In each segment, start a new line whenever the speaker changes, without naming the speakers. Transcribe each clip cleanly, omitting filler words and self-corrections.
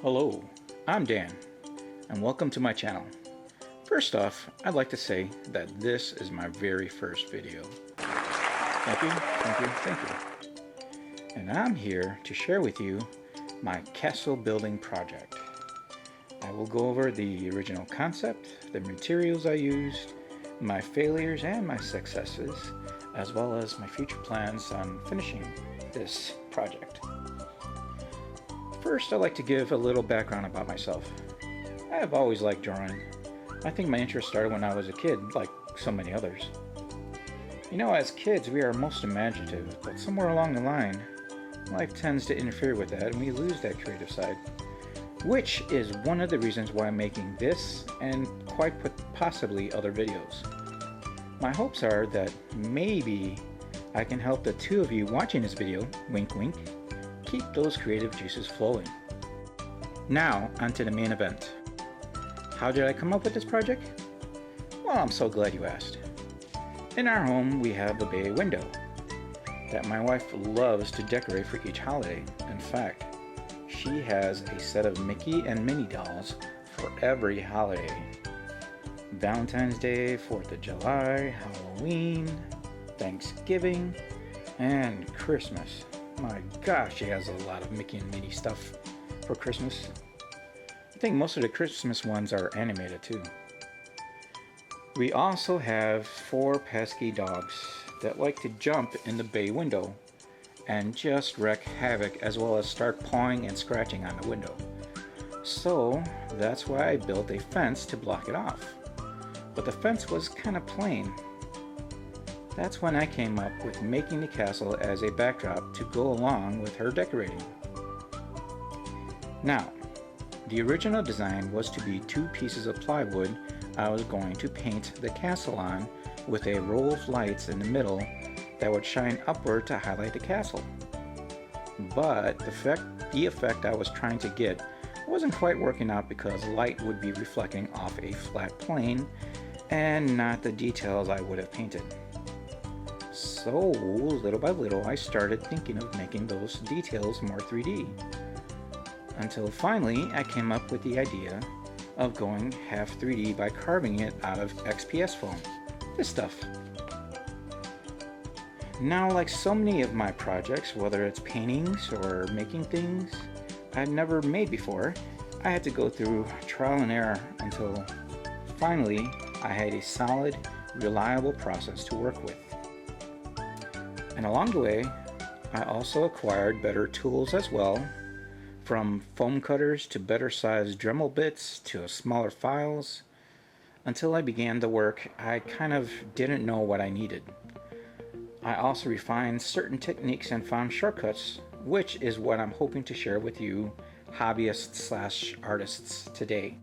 Hello, I'm Dan, and welcome to my channel. First off, I'd like to say that this is my very first video. Thank you, thank you, thank you. And I'm here to share with you my castle building project. I will go over the original concept, the materials I used, my failures and my successes, as well as my future plans on finishing this project. First, I'd like to give a little background about myself. I have always liked drawing. I think my interest started when I was a kid, like so many others. You know, as kids, we are most imaginative, but somewhere along the line, life tends to interfere with that and we lose that creative side. Which is one of the reasons why I'm making this and quite possibly other videos. My hopes are that maybe I can help the two of you watching this video, wink wink, keep those creative juices flowing. Now, onto the main event. How did I come up with this project? Well, I'm so glad you asked. In our home, we have a bay window that my wife loves to decorate for each holiday. In fact, she has a set of Mickey and Minnie dolls for every holiday. Valentine's Day, 4th of July, Halloween, Thanksgiving, and Christmas. My gosh, she has a lot of Mickey and Minnie stuff for Christmas. I think most of the Christmas ones are animated too. We also have 4 pesky dogs that like to jump in the bay window and just wreak havoc, as well as start pawing and scratching on the window. So that's why I built a fence to block it off. But the fence was kind of plain. That's when I came up with making the castle as a backdrop to go along with her decorating. Now, the original design was to be 2 pieces of plywood I was going to paint the castle on, with a row of lights in the middle that would shine upward to highlight the castle. But the effect I was trying to get wasn't quite working out because light would be reflecting off a flat plane and not the details I would have painted. So little by little I started thinking of making those details more 3D. Until finally I came up with the idea of going half 3D by carving it out of XPS foam. This stuff. Now, like so many of my projects, whether it's paintings or making things I'd never made before, I had to go through trial and error until finally I had a solid, reliable process to work with. And along the way, I also acquired better tools as well, from foam cutters to better sized Dremel bits to smaller files. Until I began the work, I kind of didn't know what I needed. I also refined certain techniques and found shortcuts, which is what I'm hoping to share with you hobbyists/artists today.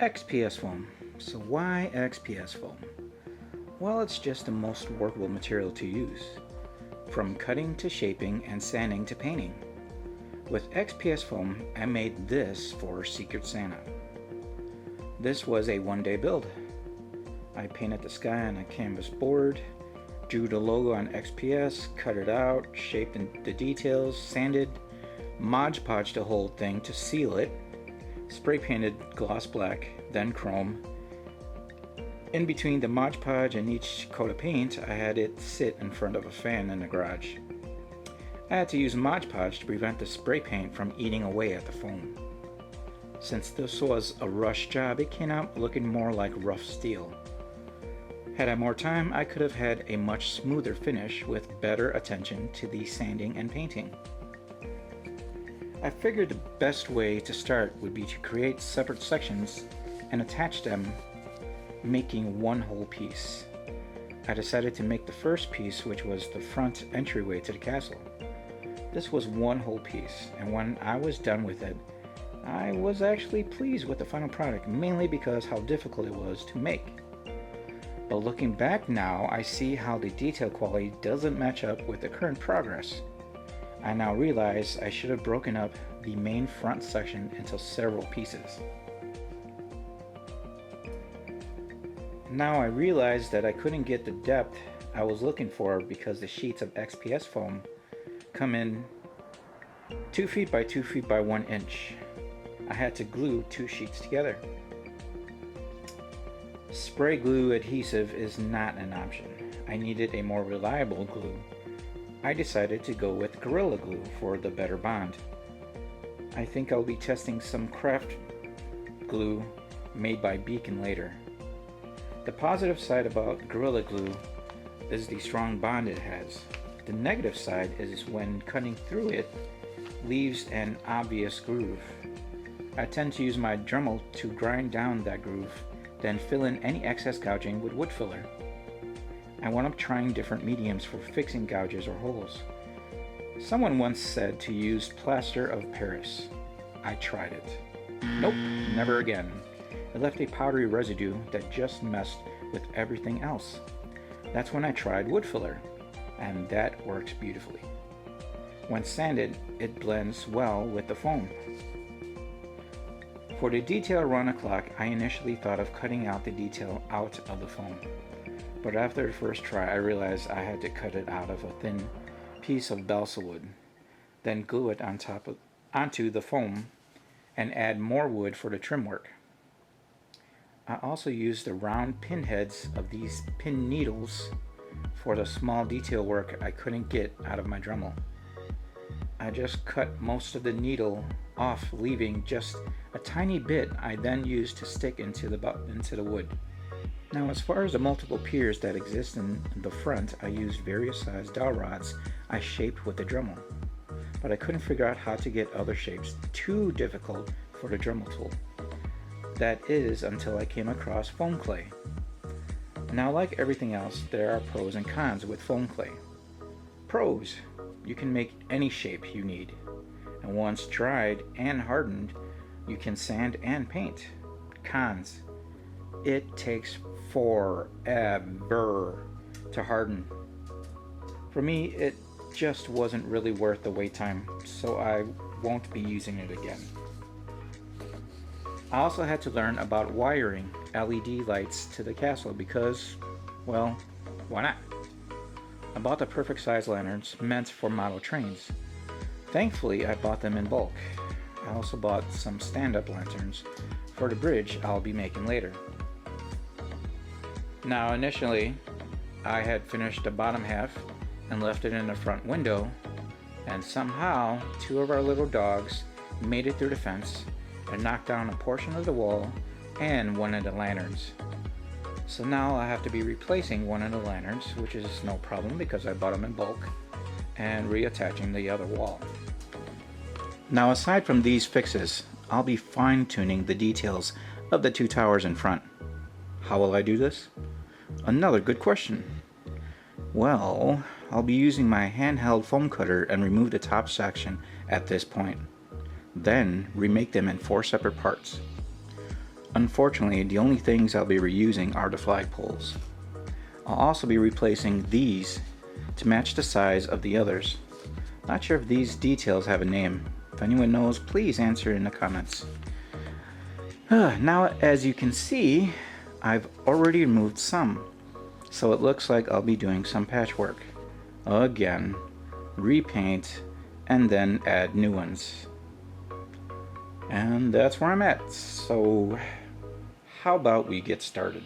XPS foam. So why XPS foam? Well, it's just the most workable material to use, from cutting to shaping and sanding to painting. With XPS foam, I made this for Secret Santa. This was a one-day build. I painted the sky on a canvas board, drew the logo on XPS, cut it out, shaped the details, sanded, Mod Podged the whole thing to seal it, spray painted gloss black, then chrome. In between the Mod Podge and each coat of paint, I had it sit in front of a fan in the garage. I had to use Mod Podge to prevent the spray paint from eating away at the foam. Since this was a rush job, it came out looking more like rough steel. Had I more time, I could have had a much smoother finish with better attention to the sanding and painting. I figured the best way to start would be to create separate sections and attach them, making one whole piece. I decided to make the first piece, which was the front entryway to the castle. This was one whole piece, and when I was done with it, I was actually pleased with the final product, mainly because how difficult it was to make. But looking back now, I see how the detail quality doesn't match up with the current progress. I now realize I should have broken up the main front section into several pieces. Now I realized that I couldn't get the depth I was looking for because the sheets of XPS foam come in 2 feet by 2 feet by 1 inch. I had to glue 2 sheets together. Spray glue adhesive is not an option. I needed a more reliable glue. I decided to go with Gorilla Glue for the better bond. I think I'll be testing some craft glue made by Beacon later. The positive side about Gorilla Glue is the strong bond it has. The negative side is when cutting through it leaves an obvious groove. I tend to use my Dremel to grind down that groove, then fill in any excess gouging with wood filler. I wound up trying different mediums for fixing gouges or holes. Someone once said to use plaster of Paris. I tried it. Nope, never again. It left a powdery residue that just messed with everything else. That's when I tried wood filler, and that works beautifully. When sanded, it blends well with the foam. For the detail around the clock, I initially thought of cutting out the detail out of the foam. But after the first try, I realized I had to cut it out of a thin piece of balsa wood, then glue it onto the foam and add more wood for the trim work. I also used the round pin heads of these pin needles for the small detail work I couldn't get out of my Dremel. I just cut most of the needle off, leaving just a tiny bit I then used to stick into the wood. Now, as far as the multiple piers that exist in the front, I used various sized dowel rods I shaped with the Dremel, but I couldn't figure out how to get other shapes too difficult for the Dremel tool. That is until I came across foam clay. Now, like everything else, there are pros and cons with foam clay. Pros: you can make any shape you need, and once dried and hardened, you can sand and paint. Cons: it takes forever to harden. For me, it just wasn't really worth the wait time, so I won't be using it again. I also had to learn about wiring LED lights to the castle because, well, why not? I bought the perfect size lanterns meant for model trains. Thankfully, I bought them in bulk. I also bought some stand-up lanterns for the bridge I'll be making later. Now, initially, I had finished the bottom half and left it in the front window, and somehow 2 of our little dogs made it through the fence and knocked down a portion of the wall and one of the lanterns. So now I have to be replacing one of the lanterns, which is no problem because I bought them in bulk, and reattaching the other wall. Now, aside from these fixes, I'll be fine-tuning the details of the 2 towers in front. How will I do this? Another good question. Well, I'll be using my handheld foam cutter and remove the top section at this point. Then remake them in 4 separate parts. Unfortunately, the only things I'll be reusing are the flagpoles. I'll also be replacing these to match the size of the others. Not sure if these details have a name. If anyone knows, please answer in the comments. Now, as you can see, I've already removed some, so it looks like I'll be doing some patchwork. Again, repaint, and then add new ones. And that's where I'm at. So how about we get started?